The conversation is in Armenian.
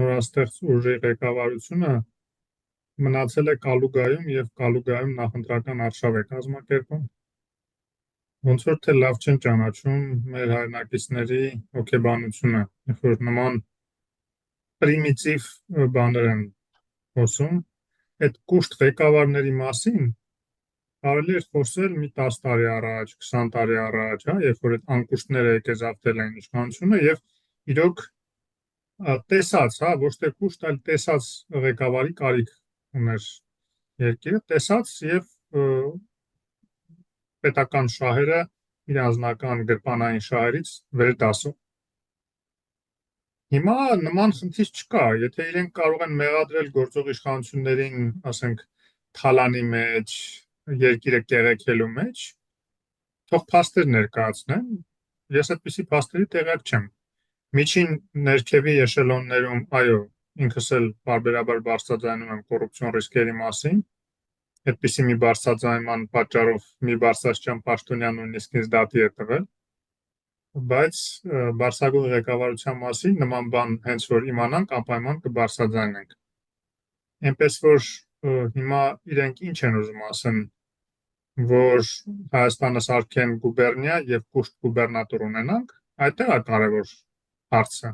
նորաստեղծ ուժի ղեկավարությունը մնացել է Կալուգայում և Կալուգայում նախընտրական արշավ է կազմակերպում։ Ոնց որ թե լավ չեն ճանաչում մեր հայրենակիցների հոգեբանությունը, երբ որ նման պրիմիտիվ բաներ են խոսում, այդ կուշտ ղեկավարների մասին կարելի էր խոսել մի 10 տարի առաջ, 20 տարի առաջ, երբ որ այդ անկուշտները եկեզավթել էին իշխանությունը եւ իրոք տեսած, ոչ թե կուշտ, այլ տեսած ղեկավարի կարիք ուներ երկիրը, տեսած եւ պետական շահերը իր անձնական գրպանային շահերից վերդասում։ Հիմա նման խնդիր չկա, եթե իրենք կարող են մեղադրել գործող իշխանություններին, ասենք, թալանի մեջ, երկիրը կեղեքելու մեջ, թող փաստեր ներկայացնեն, ես այդպիսի փաստերի տեղյակ չեմ։ Միջին ներքևի էշելոններում, այո, ինքս էլ բարբերաբար բարձրաձայնում եմ կոռուպցիոն ռիսկերի մասին, այդպիսի մի բարձրաձայնման պատճառով մի բարձրաստիճան պաշտոնյա նույնիսկ ինձ դատի է տվել, բայց բարձրագույն ղեկավարության մասին նման բան հենց որ իմանանք, անպայման կբարձրաձայնենք։ Այնպես որ հիմա իրենք ինչ են ուզում ասեն, որ Հայաստանը սարքեն գուբերնիա եւ կուշտ գուբերնատոր ունենանք, այդտեղ է կարևոր հարցը։